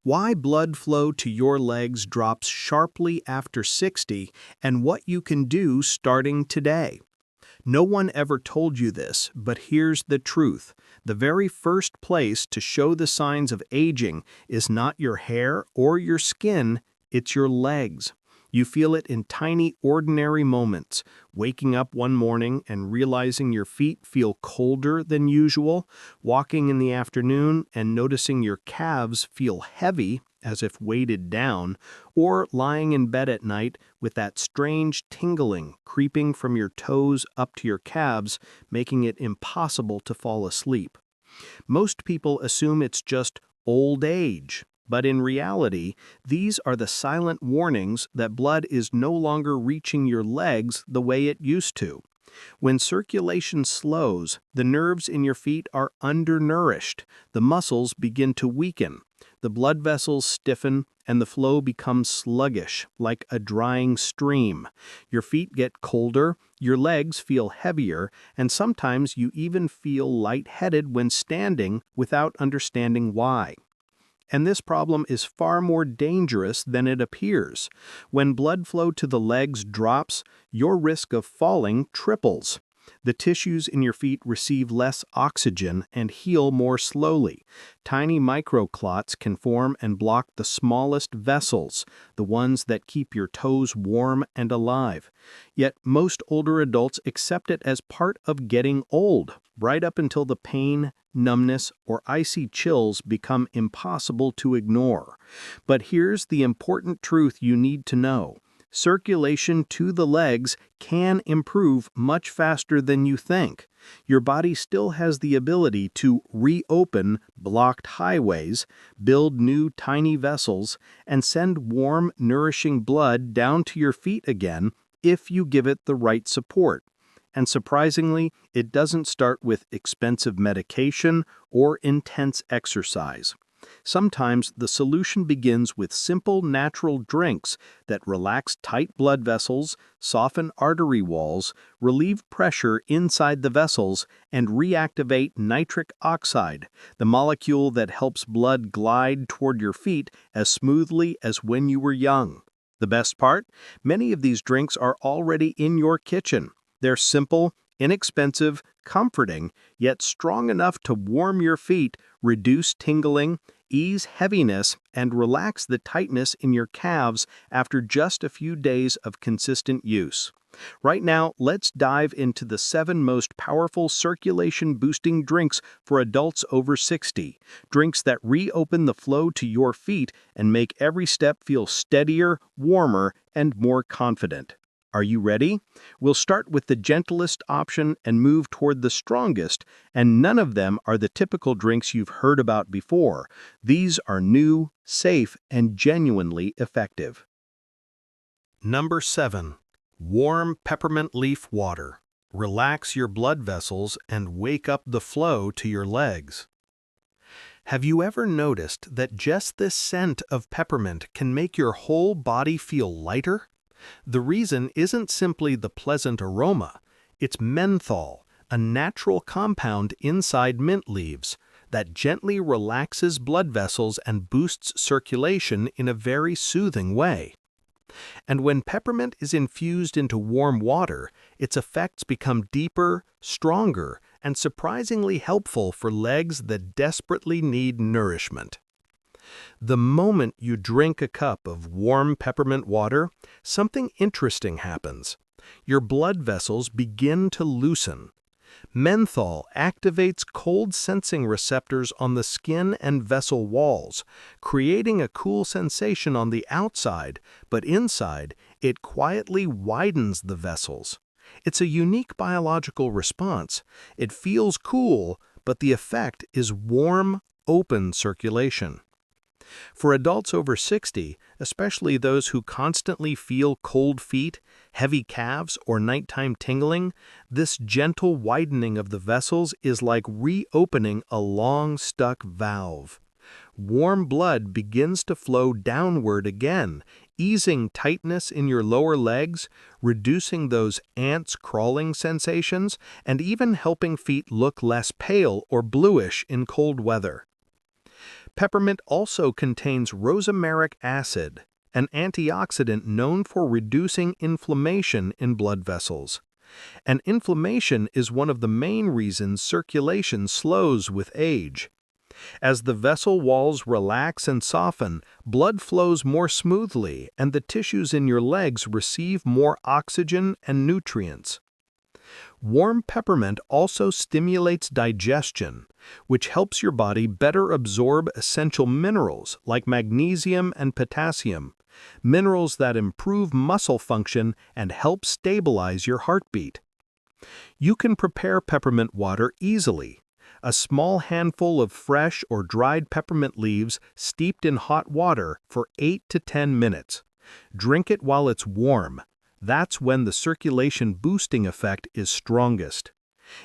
Why blood flow to your legs drops sharply after 60 and what you can do starting today. No one ever told you this, but here's the truth. The very first place to show the signs of aging is not your hair or your skin, it's your legs. You feel it in tiny, ordinary moments, waking up one morning and realizing your feet feel colder than usual, walking in the afternoon and noticing your calves feel heavy, as if weighted down, or lying in bed at night with that strange tingling creeping from your toes up to your calves, making it impossible to fall asleep. Most people assume it's just old age. But in reality, these are the silent warnings that blood is no longer reaching your legs the way it used to. When circulation slows, the nerves in your feet are undernourished, the muscles begin to weaken, the blood vessels stiffen, and the flow becomes sluggish, like a drying stream. Your feet get colder, your legs feel heavier, and sometimes you even feel lightheaded when standing without understanding why. And this problem is far more dangerous than it appears. When blood flow to the legs drops, your risk of falling triples. The tissues in your feet receive less oxygen and heal more slowly. Tiny microclots can form and block the smallest vessels, the ones that keep your toes warm and alive. Yet most older adults accept it as part of getting old, right up until the pain, numbness, or icy chills become impossible to ignore. But here's the important truth you need to know. Circulation to the legs can improve much faster than you think. Your body still has the ability to reopen blocked highways, build new tiny vessels, and send warm, nourishing blood down to your feet again if you give it the right support. And surprisingly, it doesn't start with expensive medication or intense exercise. Sometimes the solution begins with simple natural drinks that relax tight blood vessels, soften artery walls, relieve pressure inside the vessels, and reactivate nitric oxide, the molecule that helps blood glide toward your feet as smoothly as when you were young. The best part? Many of these drinks are already in your kitchen. They're simple, inexpensive, comforting, yet strong enough to warm your feet, reduce tingling, ease heaviness, and relax the tightness in your calves after just a few days of consistent use. Right now, let's dive into the 7 most powerful circulation-boosting drinks for adults over 60. Drinks that reopen the flow to your feet and make every step feel steadier, warmer, and more confident. Are you ready? We'll start with the gentlest option and move toward the strongest, and none of them are the typical drinks you've heard about before. These are new, safe, and genuinely effective. Number 7. Warm peppermint leaf water. Relax your blood vessels and wake up the flow to your legs. Have you ever noticed that just this scent of peppermint can make your whole body feel lighter? The reason isn't simply the pleasant aroma, it's menthol, a natural compound inside mint leaves that gently relaxes blood vessels and boosts circulation in a very soothing way. And when peppermint is infused into warm water, its effects become deeper, stronger, and surprisingly helpful for legs that desperately need nourishment. The moment you drink a cup of warm peppermint water, something interesting happens. Your blood vessels begin to loosen. Menthol activates cold-sensing receptors on the skin and vessel walls, creating a cool sensation on the outside, but inside, it quietly widens the vessels. It's a unique biological response. It feels cool, but the effect is warm, open circulation. For adults over 60, especially those who constantly feel cold feet, heavy calves, or nighttime tingling, this gentle widening of the vessels is like reopening a long-stuck valve. Warm blood begins to flow downward again, easing tightness in your lower legs, reducing those ants crawling sensations, and even helping feet look less pale or bluish in cold weather. Peppermint also contains rosmarinic acid, an antioxidant known for reducing inflammation in blood vessels. And inflammation is one of the main reasons circulation slows with age. As the vessel walls relax and soften, blood flows more smoothly and the tissues in your legs receive more oxygen and nutrients. Warm peppermint also stimulates digestion, which helps your body better absorb essential minerals like magnesium and potassium, minerals that improve muscle function and help stabilize your heartbeat. You can prepare peppermint water easily. A small handful of fresh or dried peppermint leaves steeped in hot water for 8 to 10 minutes. Drink it while it's warm. That's when the circulation boosting effect is strongest.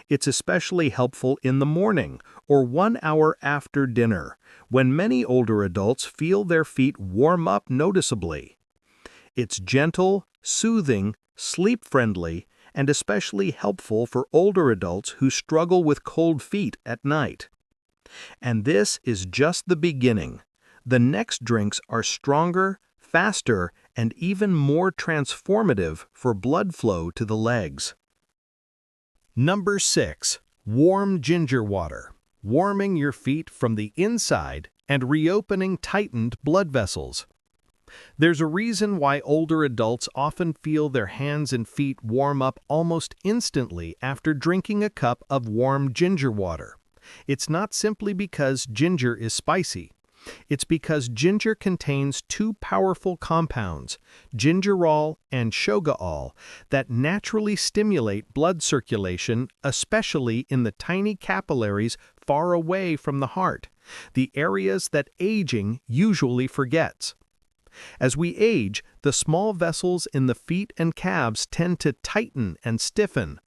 It's especially helpful in the morning or 1 hour after dinner, when many older adults feel their feet warm up noticeably. It's gentle, soothing, sleep-friendly, and especially helpful for older adults who struggle with cold feet at night. And this is just the beginning. The next drinks are stronger, faster, and even more transformative for blood flow to the legs. Number 6. Warm ginger water. Warming your feet from the inside and reopening tightened blood vessels. There's a reason why older adults often feel their hands and feet warm up almost instantly after drinking a cup of warm ginger water. It's not simply because ginger is spicy. It's because ginger contains two powerful compounds, gingerol and shogaol, that naturally stimulate blood circulation, especially in the tiny capillaries far away from the heart, the areas that aging usually forgets. As we age, the small vessels in the feet and calves tend to tighten and stiffen.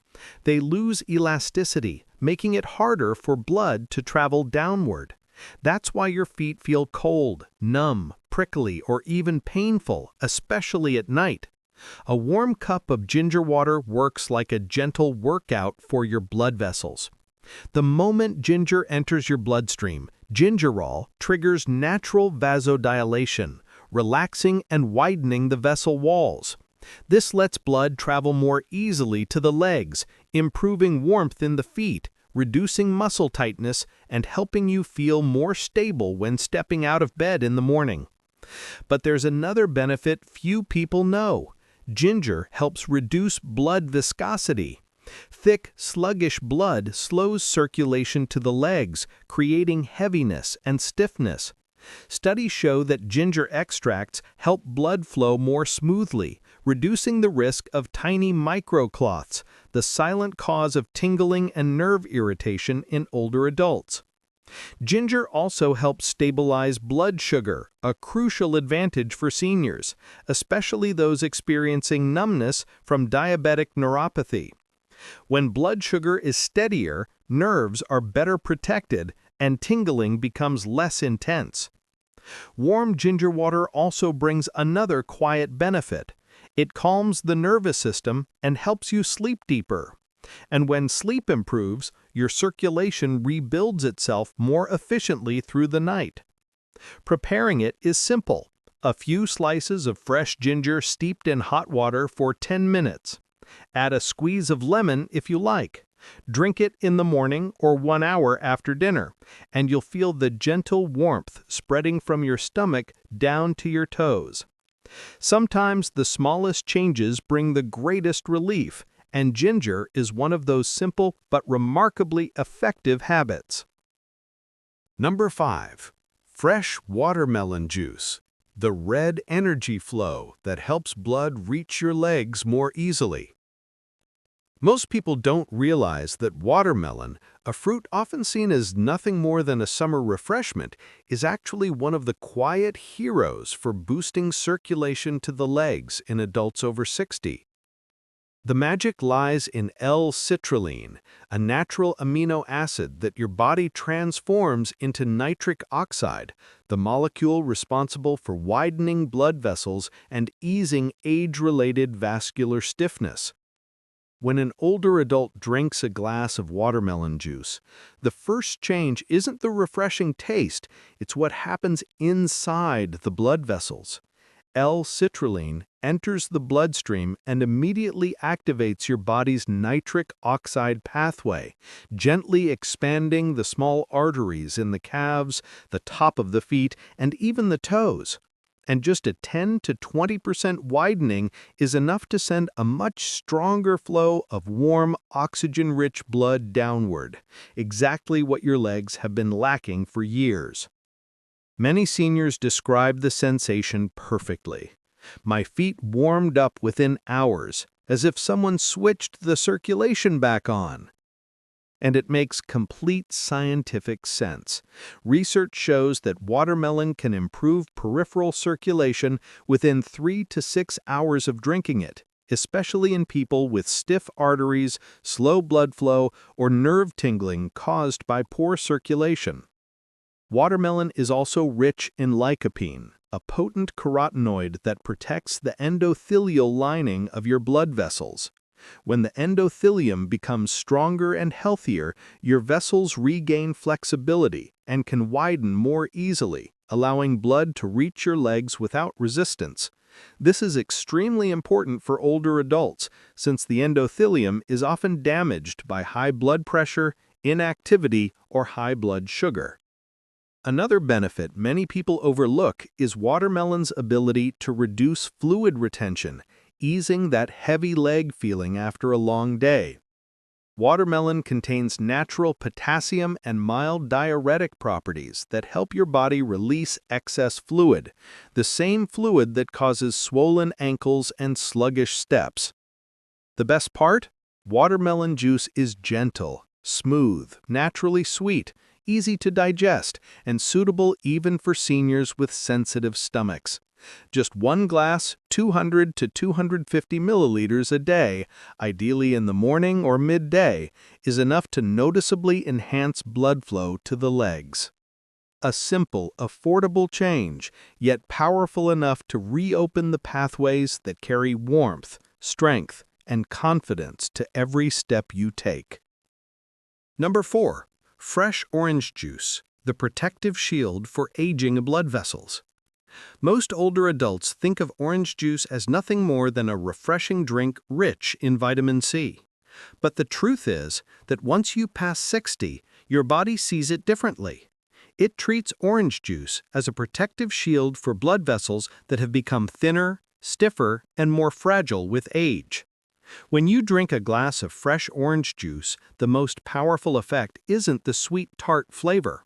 They lose elasticity, making it harder for blood to travel downward. That's why your feet feel cold, numb, prickly, or even painful, especially at night. A warm cup of ginger water works like a gentle workout for your blood vessels. The moment ginger enters your bloodstream, gingerol triggers natural vasodilation, relaxing and widening the vessel walls. This lets blood travel more easily to the legs, improving warmth in the feet, reducing muscle tightness, and helping you feel more stable when stepping out of bed in the morning. But there's another benefit few people know. Ginger helps reduce blood viscosity. Thick, sluggish blood slows circulation to the legs, creating heaviness and stiffness. Studies show that ginger extracts help blood flow more smoothly, reducing the risk of tiny microclots, the silent cause of tingling and nerve irritation in older adults. Ginger also helps stabilize blood sugar, a crucial advantage for seniors, especially those experiencing numbness from diabetic neuropathy. When blood sugar is steadier, nerves are better protected, and tingling becomes less intense. Warm ginger water also brings another quiet benefit. It calms the nervous system and helps you sleep deeper. And when sleep improves, your circulation rebuilds itself more efficiently through the night. Preparing it is simple. A few slices of fresh ginger steeped in hot water for 10 minutes. Add a squeeze of lemon if you like. Drink it in the morning or 1 hour after dinner, and you'll feel the gentle warmth spreading from your stomach down to your toes. Sometimes the smallest changes bring the greatest relief, and ginger is one of those simple but remarkably effective habits. Number 5. Fresh watermelon juice. The red energy flow that helps blood reach your legs more easily. Most people don't realize that watermelon, a fruit often seen as nothing more than a summer refreshment, is actually one of the quiet heroes for boosting circulation to the legs in adults over 60. The magic lies in L-citrulline, a natural amino acid that your body transforms into nitric oxide, the molecule responsible for widening blood vessels and easing age-related vascular stiffness. When an older adult drinks a glass of watermelon juice, the first change isn't the refreshing taste, it's what happens inside the blood vessels. L-citrulline enters the bloodstream and immediately activates your body's nitric oxide pathway, gently expanding the small arteries in the calves, the top of the feet, and even the toes. And just a 10 to 20% widening is enough to send a much stronger flow of warm, oxygen-rich blood downward, exactly what your legs have been lacking for years. Many seniors describe the sensation perfectly. My feet warmed up within hours, as if someone switched the circulation back on. And it makes complete scientific sense. Research shows that watermelon can improve peripheral circulation within 3 to 6 hours of drinking it, especially in people with stiff arteries, slow blood flow, or nerve tingling caused by poor circulation. Watermelon is also rich in lycopene, a potent carotenoid that protects the endothelial lining of your blood vessels. When the endothelium becomes stronger and healthier, your vessels regain flexibility and can widen more easily, allowing blood to reach your legs without resistance. This is extremely important for older adults, since the endothelium is often damaged by high blood pressure, inactivity, or high blood sugar. Another benefit many people overlook is watermelon's ability to reduce fluid retention, easing that heavy leg feeling after a long day. Watermelon contains natural potassium and mild diuretic properties that help your body release excess fluid, the same fluid that causes swollen ankles and sluggish steps. The best part? Watermelon juice is gentle, smooth, naturally sweet, easy to digest, and suitable even for seniors with sensitive stomachs. Just one glass, 200 to 250 milliliters a day, ideally in the morning or midday, is enough to noticeably enhance blood flow to the legs. A simple, affordable change, yet powerful enough to reopen the pathways that carry warmth, strength, and confidence to every step you take. Number 4. Fresh orange juice, the protective shield for aging blood vessels. Most older adults think of orange juice as nothing more than a refreshing drink rich in vitamin C. But the truth is that once you pass 60, your body sees it differently. It treats orange juice as a protective shield for blood vessels that have become thinner, stiffer, and more fragile with age. When you drink a glass of fresh orange juice, the most powerful effect isn't the sweet tart flavor.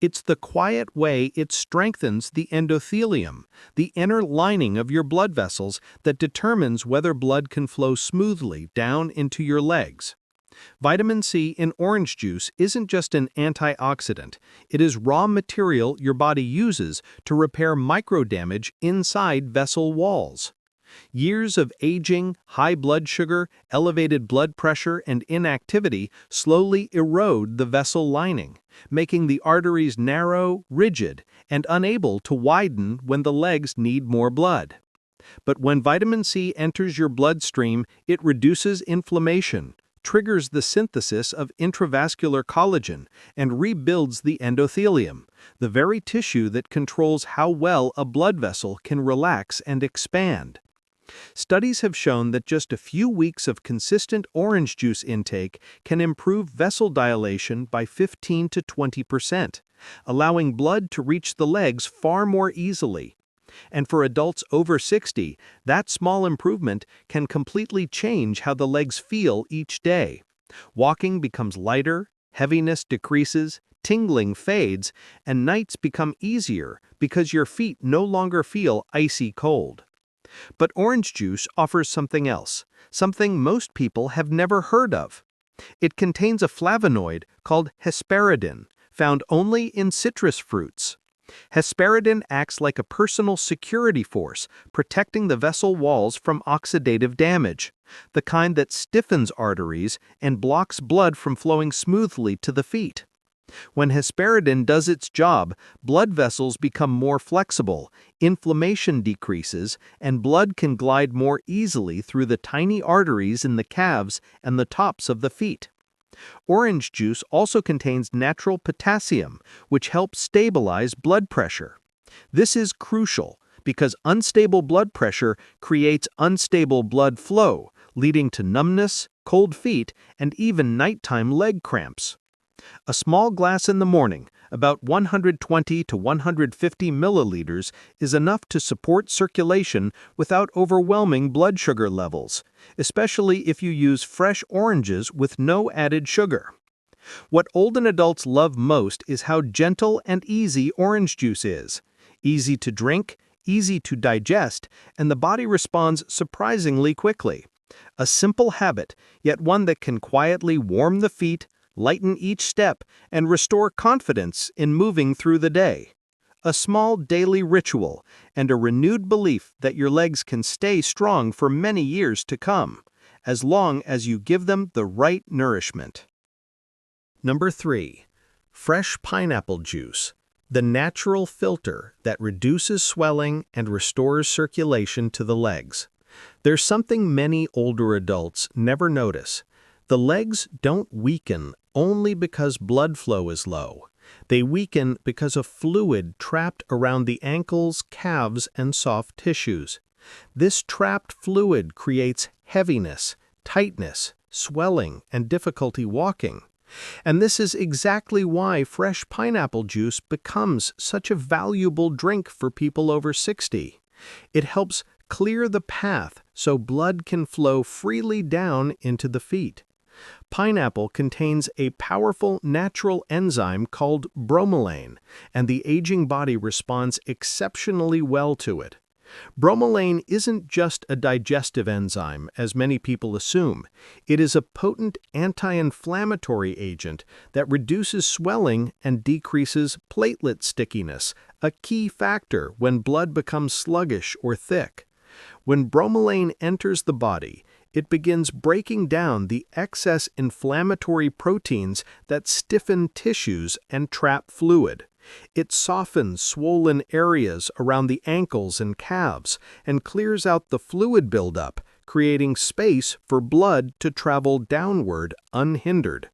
It's the quiet way it strengthens the endothelium, the inner lining of your blood vessels that determines whether blood can flow smoothly down into your legs. Vitamin C in orange juice isn't just an antioxidant, it is raw material your body uses to repair microdamage inside vessel walls. Years of aging, high blood sugar, elevated blood pressure, and inactivity slowly erode the vessel lining, making the arteries narrow, rigid, and unable to widen when the legs need more blood. But when vitamin C enters your bloodstream, it reduces inflammation, triggers the synthesis of intravascular collagen, and rebuilds the endothelium, the very tissue that controls how well a blood vessel can relax and expand. Studies have shown that just a few weeks of consistent orange juice intake can improve vessel dilation by 15 to 20%, allowing blood to reach the legs far more easily. And for adults over 60, that small improvement can completely change how the legs feel each day. Walking becomes lighter, heaviness decreases, tingling fades, and nights become easier because your feet no longer feel icy cold. But orange juice offers something else, something most people have never heard of. It contains a flavonoid called hesperidin, found only in citrus fruits. Hesperidin acts like a personal security force, protecting the vessel walls from oxidative damage, the kind that stiffens arteries and blocks blood from flowing smoothly to the feet. When hesperidin does its job, blood vessels become more flexible, inflammation decreases, and blood can glide more easily through the tiny arteries in the calves and the tops of the feet. Orange juice also contains natural potassium, which helps stabilize blood pressure. This is crucial because unstable blood pressure creates unstable blood flow, leading to numbness, cold feet, and even nighttime leg cramps. A small glass in the morning, about 120 to 150 milliliters, is enough to support circulation without overwhelming blood sugar levels, especially if you use fresh oranges with no added sugar. What older adults love most is how gentle and easy orange juice is. Easy to drink, easy to digest, and the body responds surprisingly quickly. A simple habit, yet one that can quietly warm the feet, lighten each step, and restore confidence in moving through the day. A small daily ritual and a renewed belief that your legs can stay strong for many years to come, as long as you give them the right nourishment. Number 3. Fresh pineapple juice, the natural filter that reduces swelling and restores circulation to the legs. There's something many older adults never notice. The legs don't weaken only because blood flow is low. They weaken because of fluid trapped around the ankles, calves, and soft tissues. This trapped fluid creates heaviness, tightness, swelling, and difficulty walking. And this is exactly why fresh pineapple juice becomes such a valuable drink for people over 60. It helps clear the path so blood can flow freely down into the feet. Pineapple contains a powerful natural enzyme called bromelain, and the aging body responds exceptionally well to it. Bromelain isn't just a digestive enzyme, as many people assume. It is a potent anti-inflammatory agent that reduces swelling and decreases platelet stickiness, a key factor when blood becomes sluggish or thick. When bromelain enters the body, it begins breaking down the excess inflammatory proteins that stiffen tissues and trap fluid. It softens swollen areas around the ankles and calves and clears out the fluid buildup, creating space for blood to travel downward unhindered.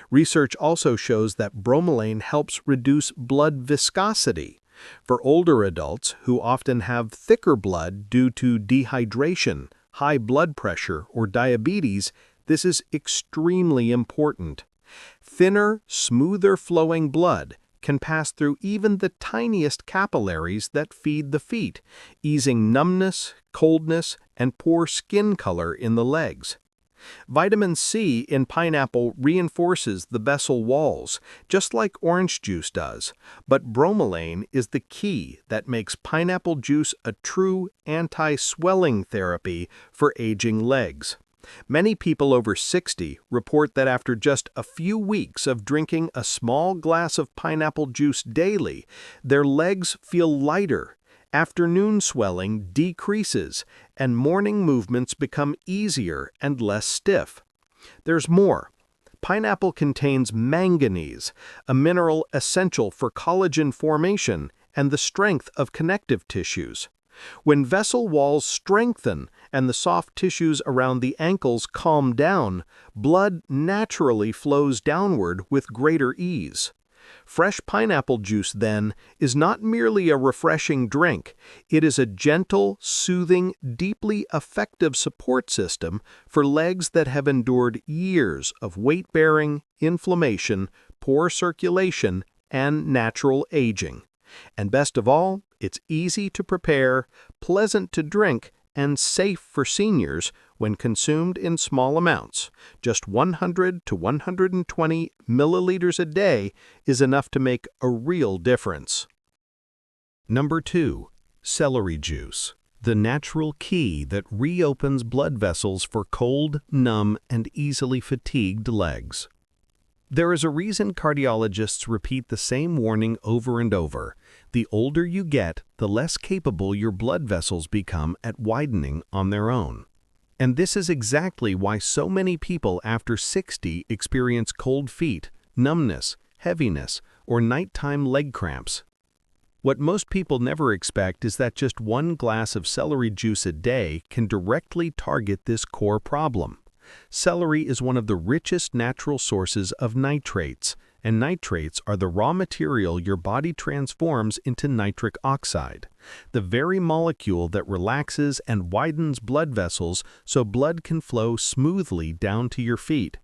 Research also shows that bromelain helps reduce blood viscosity. For older adults who often have thicker blood due to dehydration, high blood pressure, or diabetes, this is extremely important. Thinner, smoother flowing blood can pass through even the tiniest capillaries that feed the feet, easing numbness, coldness, and poor skin color in the legs. Vitamin C in pineapple reinforces the vessel walls, just like orange juice does, but bromelain is the key that makes pineapple juice a true anti-swelling therapy for aging legs. Many people over 60 report that after just a few weeks of drinking a small glass of pineapple juice daily, their legs feel lighter, afternoon swelling decreases, and morning movements become easier and less stiff. There's more. Pineapple contains manganese, a mineral essential for collagen formation and the strength of connective tissues. When vessel walls strengthen and the soft tissues around the ankles calm down, blood naturally flows downward with greater ease. Fresh pineapple juice, then, is not merely a refreshing drink. It is a gentle, soothing, deeply effective support system for legs that have endured years of weight-bearing, inflammation, poor circulation, and natural aging. And best of all, it's easy to prepare, pleasant to drink, and safe for seniors when consumed in small amounts. Just 100 to 120 milliliters a day is enough to make a real difference. Number 2. Celery juice, the natural key that reopens blood vessels for cold, numb, and easily fatigued legs. There is a reason cardiologists repeat the same warning over and over. The older you get, the less capable your blood vessels become at widening on their own. And this is exactly why so many people after 60 experience cold feet, numbness, heaviness, or nighttime leg cramps. What most people never expect is that just one glass of celery juice a day can directly target this core problem. Celery is one of the richest natural sources of nitrates, and nitrates are the raw material your body transforms into nitric oxide, the very molecule that relaxes and widens blood vessels so blood can flow smoothly down to your feet.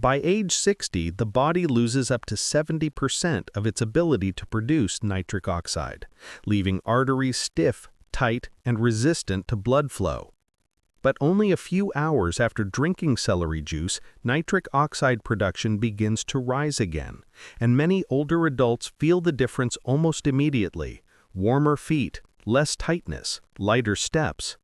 By age 60, the body loses up to 70% of its ability to produce nitric oxide, leaving arteries stiff, tight, and resistant to blood flow. But only a few hours after drinking celery juice, nitric oxide production begins to rise again, and many older adults feel the difference almost immediately: warmer feet, less tightness, lighter steps.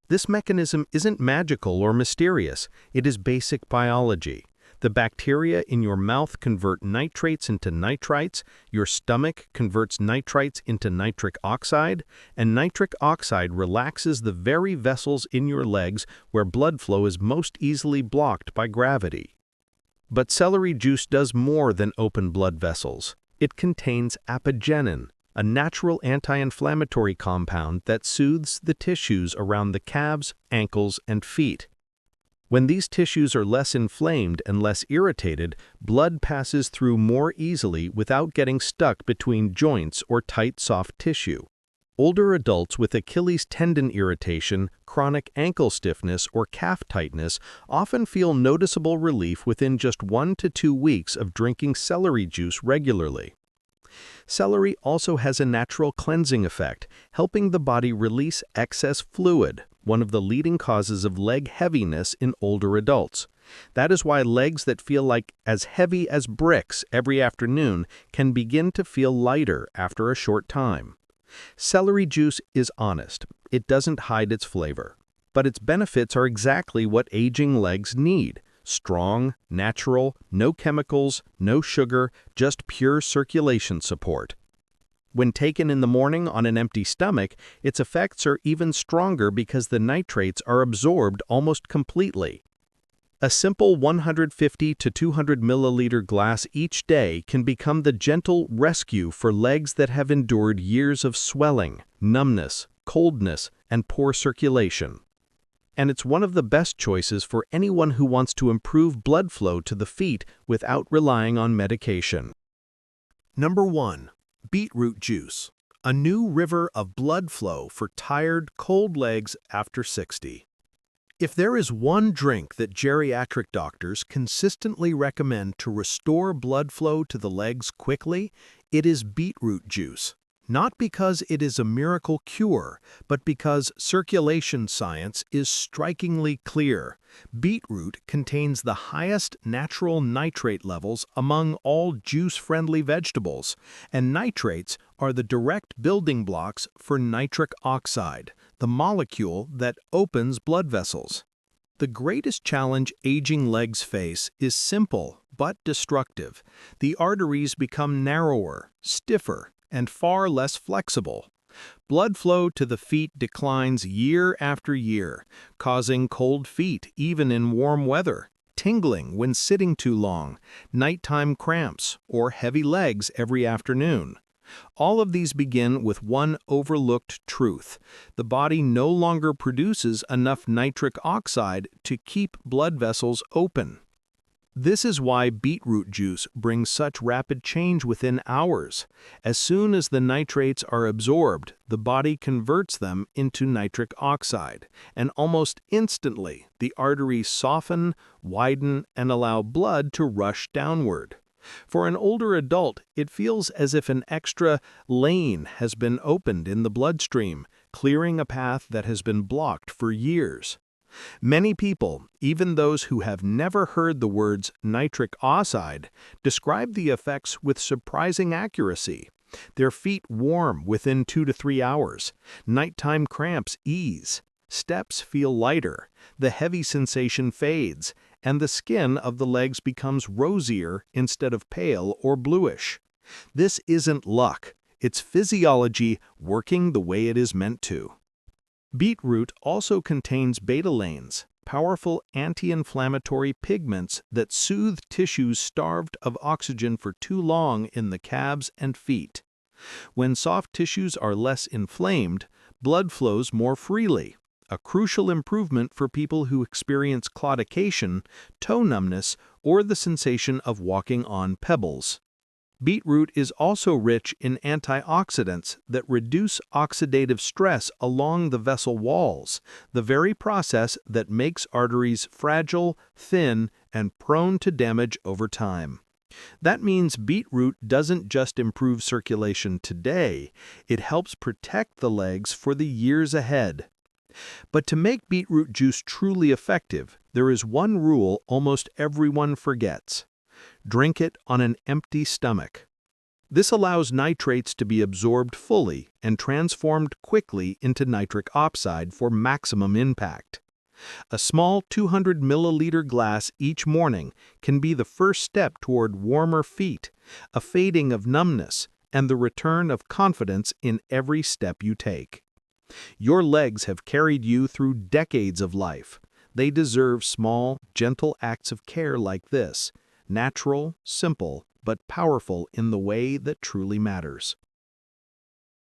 This mechanism isn't magical or mysterious, it is basic biology. The bacteria in your mouth convert nitrates into nitrites, your stomach converts nitrites into nitric oxide, and nitric oxide relaxes the very vessels in your legs where blood flow is most easily blocked by gravity. But celery juice does more than open blood vessels. It contains apigenin, a natural anti-inflammatory compound that soothes the tissues around the calves, ankles, and feet. When these tissues are less inflamed and less irritated, blood passes through more easily without getting stuck between joints or tight soft tissue. Older adults with Achilles tendon irritation, chronic ankle stiffness, or calf tightness often feel noticeable relief within just 1 to 2 weeks of drinking celery juice regularly. Celery also has a natural cleansing effect, helping the body release excess fluid, one of the leading causes of leg heaviness in older adults. That is why legs that feel like as heavy as bricks every afternoon can begin to feel lighter after a short time. Celery juice is honest. It doesn't hide its flavor. But its benefits are exactly what aging legs need: strong, natural, no chemicals, no sugar, just pure circulation support. When taken in the morning on an empty stomach, its effects are even stronger because the nitrates are absorbed almost completely. A simple 150 to 200 milliliter glass each day can become the gentle rescue for legs that have endured years of swelling, numbness, coldness, and poor circulation. And it's one of the best choices for anyone who wants to improve blood flow to the feet without relying on medication. Number 1. Beetroot juice, a new river of blood flow for tired, cold legs after 60. If there is one drink that geriatric doctors consistently recommend to restore blood flow to the legs quickly, it is beetroot juice. Not because it is a miracle cure, but because circulation science is strikingly clear. Beetroot contains the highest natural nitrate levels among all juice-friendly vegetables, and nitrates are the direct building blocks for nitric oxide, the molecule that opens blood vessels. The greatest challenge aging legs face is simple but destructive. The arteries become narrower, stiffer, and far less flexible. Blood flow to the feet declines year after year, causing cold feet even in warm weather, tingling when sitting too long, nighttime cramps, or heavy legs every afternoon. All of these begin with one overlooked truth: the body no longer produces enough nitric oxide to keep blood vessels open. This is why beetroot juice brings such rapid change within hours. As soon as the nitrates are absorbed, the body converts them into nitric oxide, and almost instantly the arteries soften, widen, and allow blood to rush downward. For an older adult, it feels as if an extra lane has been opened in the bloodstream, clearing a path that has been blocked for years. Many people, even those who have never heard the words nitric oxide, describe the effects with surprising accuracy. Their feet warm within 2 to 3 hours, nighttime cramps ease, steps feel lighter, the heavy sensation fades, and the skin of the legs becomes rosier instead of pale or bluish. This isn't luck, it's physiology working the way it is meant to. Beetroot also contains betalains, powerful anti-inflammatory pigments that soothe tissues starved of oxygen for too long in the calves and feet. When soft tissues are less inflamed, blood flows more freely, a crucial improvement for people who experience claudication, toe numbness, or the sensation of walking on pebbles. Beetroot is also rich in antioxidants that reduce oxidative stress along the vessel walls, the very process that makes arteries fragile, thin, and prone to damage over time. That means beetroot doesn't just improve circulation today, it helps protect the legs for the years ahead. But to make beetroot juice truly effective, there is one rule almost everyone forgets. Drink it on an empty stomach. This allows nitrates to be absorbed fully and transformed quickly into nitric oxide for maximum impact. A small 200 milliliter glass each morning can be the first step toward warmer feet, a fading of numbness, and the return of confidence in every step you take. Your legs have carried you through decades of life. They deserve small, gentle acts of care like this. Natural, simple, but powerful in the way that truly matters.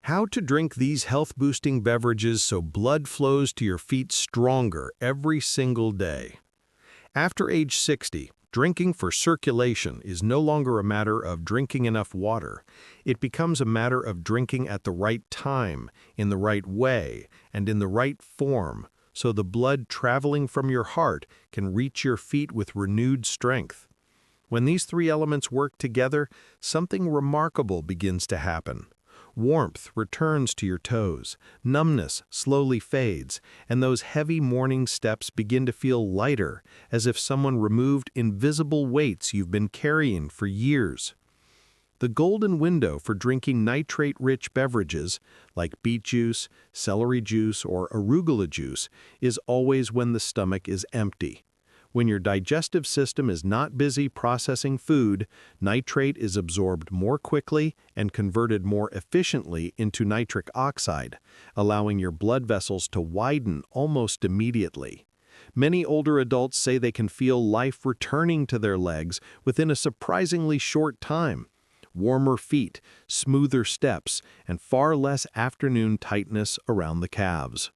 How to drink these health-boosting beverages so blood flows to your feet stronger every single day. After age 60, drinking for circulation is no longer a matter of drinking enough water. It becomes a matter of drinking at the right time, in the right way, and in the right form, so the blood traveling from your heart can reach your feet with renewed strength. When these three elements work together, something remarkable begins to happen. Warmth returns to your toes, numbness slowly fades, and those heavy morning steps begin to feel lighter, as if someone removed invisible weights you've been carrying for years. The golden window for drinking nitrate-rich beverages, like beet juice, celery juice, or arugula juice, is always when the stomach is empty. When your digestive system is not busy processing food, nitrate is absorbed more quickly and converted more efficiently into nitric oxide, allowing your blood vessels to widen almost immediately. Many older adults say they can feel life returning to their legs within a surprisingly short time. Warmer feet, smoother steps, and far less afternoon tightness around the calves.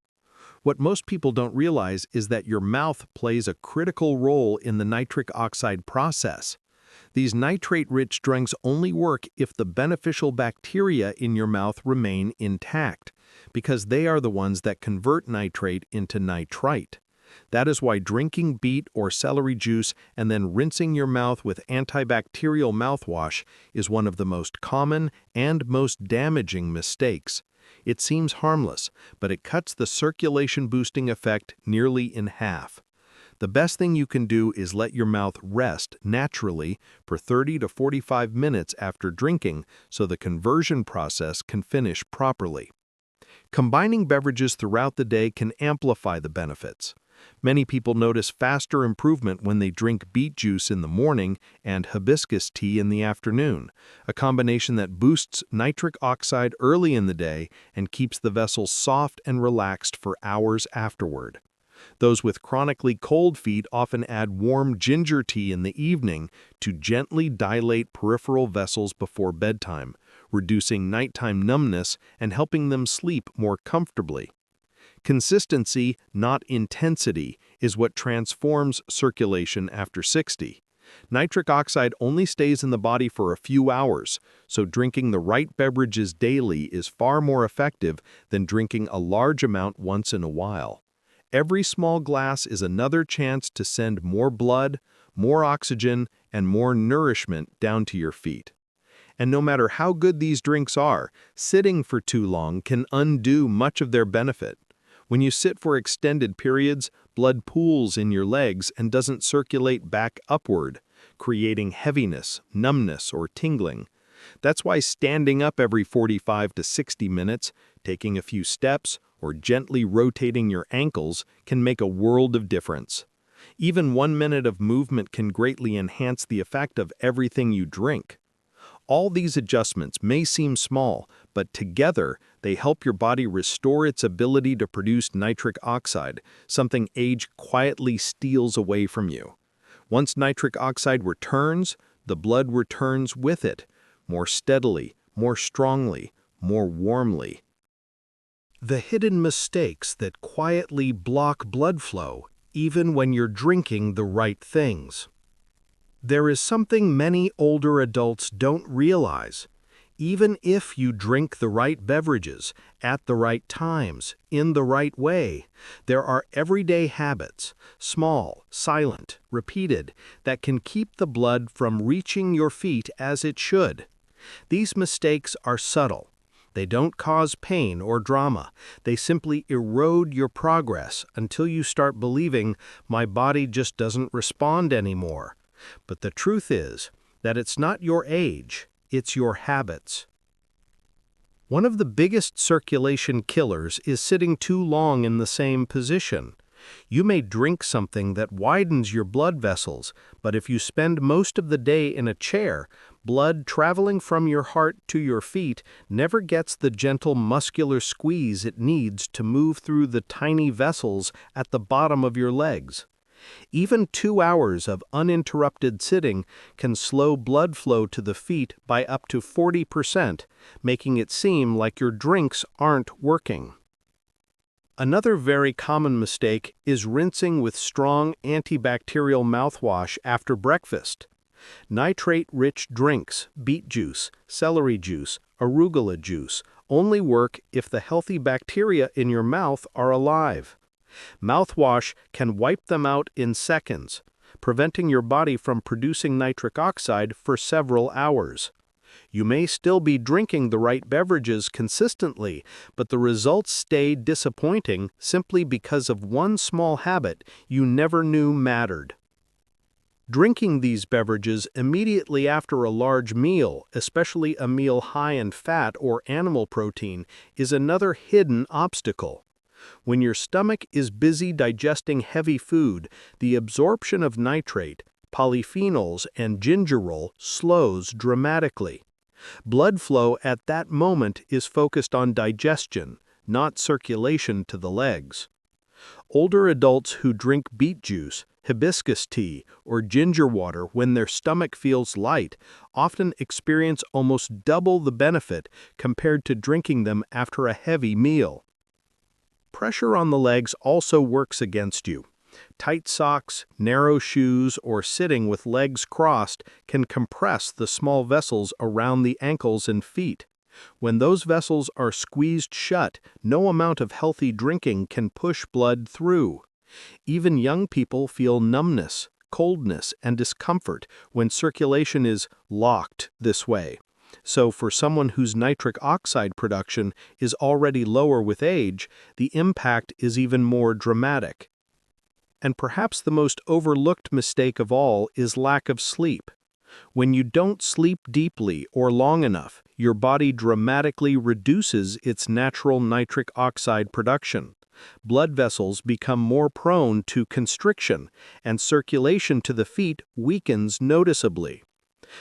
What most people don't realize is that your mouth plays a critical role in the nitric oxide process. These nitrate-rich drinks only work if the beneficial bacteria in your mouth remain intact, because they are the ones that convert nitrate into nitrite. That is why drinking beet or celery juice and then rinsing your mouth with antibacterial mouthwash is one of the most common and most damaging mistakes. It seems harmless, but it cuts the circulation-boosting effect nearly in half. The best thing you can do is let your mouth rest naturally for 30 to 45 minutes after drinking so the conversion process can finish properly. Combining beverages throughout the day can amplify the benefits. Many people notice faster improvement when they drink beet juice in the morning and hibiscus tea in the afternoon, a combination that boosts nitric oxide early in the day and keeps the vessels soft and relaxed for hours afterward. Those with chronically cold feet often add warm ginger tea in the evening to gently dilate peripheral vessels before bedtime, reducing nighttime numbness and helping them sleep more comfortably. Consistency, not intensity, is what transforms circulation after 60. Nitric oxide only stays in the body for a few hours, so drinking the right beverages daily is far more effective than drinking a large amount once in a while. Every small glass is another chance to send more blood, more oxygen, and more nourishment down to your feet. And no matter how good these drinks are, sitting for too long can undo much of their benefit. When you sit for extended periods, blood pools in your legs and doesn't circulate back upward, creating heaviness, numbness, or tingling. That's why standing up every 45 to 60 minutes, taking a few steps, or gently rotating your ankles can make a world of difference. Even 1 minute of movement can greatly enhance the effect of everything you drink. All these adjustments may seem small, but together they help your body restore its ability to produce nitric oxide, something age quietly steals away from you. Once nitric oxide returns, the blood returns with it, more steadily, more strongly, more warmly. The hidden mistakes that quietly block blood flow, even when you're drinking the right things. There is something many older adults don't realize. Even if you drink the right beverages, at the right times, in the right way, there are everyday habits, small, silent, repeated, that can keep the blood from reaching your feet as it should. These mistakes are subtle. They don't cause pain or drama. They simply erode your progress until you start believing, my body just doesn't respond anymore. But the truth is that it's not your age, it's your habits. One of the biggest circulation killers is sitting too long in the same position. You may drink something that widens your blood vessels, but if you spend most of the day in a chair, blood traveling from your heart to your feet never gets the gentle muscular squeeze it needs to move through the tiny vessels at the bottom of your legs. Even 2 hours of uninterrupted sitting can slow blood flow to the feet by up to 40%, making it seem like your drinks aren't working. Another very common mistake is rinsing with strong antibacterial mouthwash after breakfast. Nitrate-rich drinks, beet juice, celery juice, arugula juice, only work if the healthy bacteria in your mouth are alive. Mouthwash can wipe them out in seconds, preventing your body from producing nitric oxide for several hours. You may still be drinking the right beverages consistently, but the results stay disappointing simply because of one small habit you never knew mattered. Drinking these beverages immediately after a large meal, especially a meal high in fat or animal protein, is another hidden obstacle. When your stomach is busy digesting heavy food, the absorption of nitrate, polyphenols, and gingerol slows dramatically. Blood flow at that moment is focused on digestion, not circulation to the legs. Older adults who drink beet juice, hibiscus tea, or ginger water when their stomach feels light often experience almost double the benefit compared to drinking them after a heavy meal. Pressure on the legs also works against you. Tight socks, narrow shoes, or sitting with legs crossed can compress the small vessels around the ankles and feet. When those vessels are squeezed shut, no amount of healthy drinking can push blood through. Even young people feel numbness, coldness, and discomfort when circulation is locked this way. So for someone whose nitric oxide production is already lower with age, the impact is even more dramatic. And perhaps the most overlooked mistake of all is lack of sleep. When you don't sleep deeply or long enough, your body dramatically reduces its natural nitric oxide production. Blood vessels become more prone to constriction, and circulation to the feet weakens noticeably.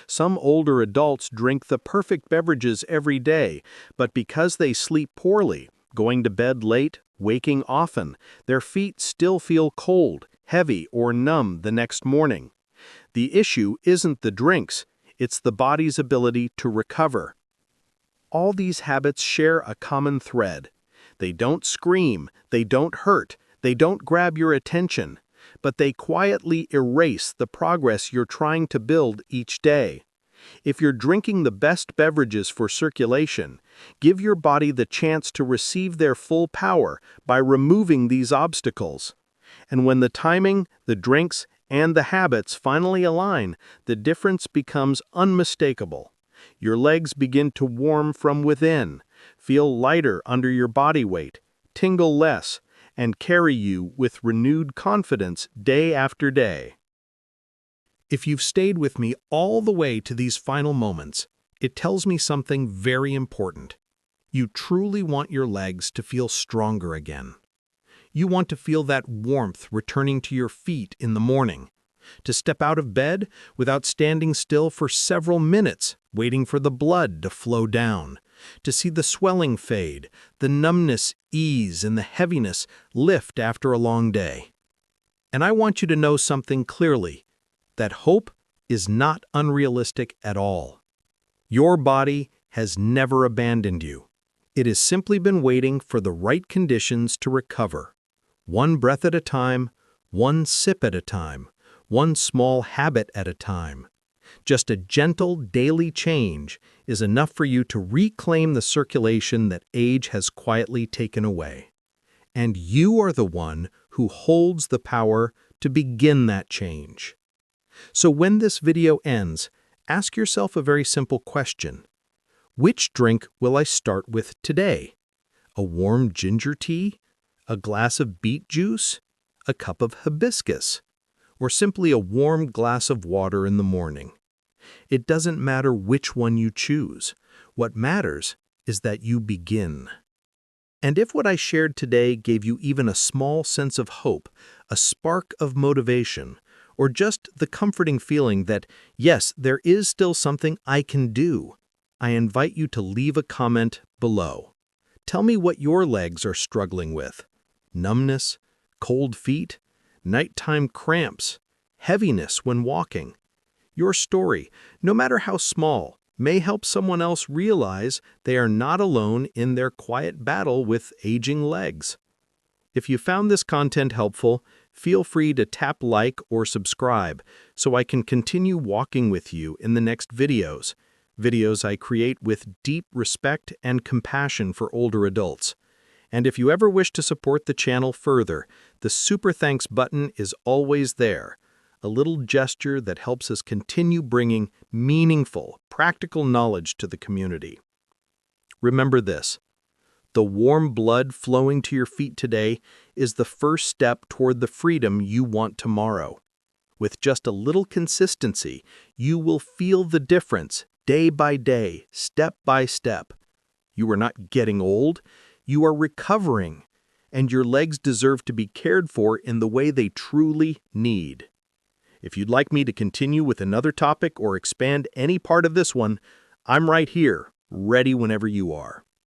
Some older adults drink the perfect beverages every day, but because they sleep poorly, going to bed late, waking often, their feet still feel cold, heavy, or numb the next morning. The issue isn't the drinks, it's the body's ability to recover. All these habits share a common thread. They don't scream, they don't hurt, they don't grab your attention, but they quietly erase the progress you're trying to build each day. If you're drinking the best beverages for circulation, give your body the chance to receive their full power by removing these obstacles. And when the timing, the drinks, and the habits finally align, the difference becomes unmistakable. Your legs begin to warm from within, feel lighter under your body weight, tingle less, and carry you with renewed confidence day after day. If you've stayed with me all the way to these final moments, it tells me something very important. You truly want your legs to feel stronger again. You want to feel that warmth returning to your feet in the morning, to step out of bed without standing still for several minutes waiting for the blood to flow down, to see the swelling fade, the numbness ease, and the heaviness lift after a long day. And I want you to know something clearly, that hope is not unrealistic at all. Your body has never abandoned you. It has simply been waiting for the right conditions to recover. One breath at a time, one sip at a time, one small habit at a time. Just a gentle daily change is enough for you to reclaim the circulation that age has quietly taken away. And you are the one who holds the power to begin that change. So when this video ends, ask yourself a very simple question. Which drink will I start with today? A warm ginger tea? A glass of beet juice? A cup of hibiscus? Or simply a warm glass of water in the morning? It doesn't matter which one you choose. What matters is that you begin. And if what I shared today gave you even a small sense of hope, a spark of motivation, or just the comforting feeling that, yes, there is still something I can do, I invite you to leave a comment below. Tell me what your legs are struggling with. Numbness, cold feet, nighttime cramps, heaviness when walking. Your story, no matter how small, may help someone else realize they are not alone in their quiet battle with aging legs. If you found this content helpful, feel free to tap like or subscribe so I can continue walking with you in the next videos I create with deep respect and compassion for older adults. And if you ever wish to support the channel further, the Super Thanks button is always there, a little gesture that helps us continue bringing meaningful, practical knowledge to the community. Remember this: the warm blood flowing to your feet today is the first step toward the freedom you want tomorrow. With just a little consistency, you will feel the difference day by day, step by step. You are not getting old, you are recovering, and your legs deserve to be cared for in the way they truly need. If you'd like me to continue with another topic or expand any part of this one, I'm right here, ready whenever you are.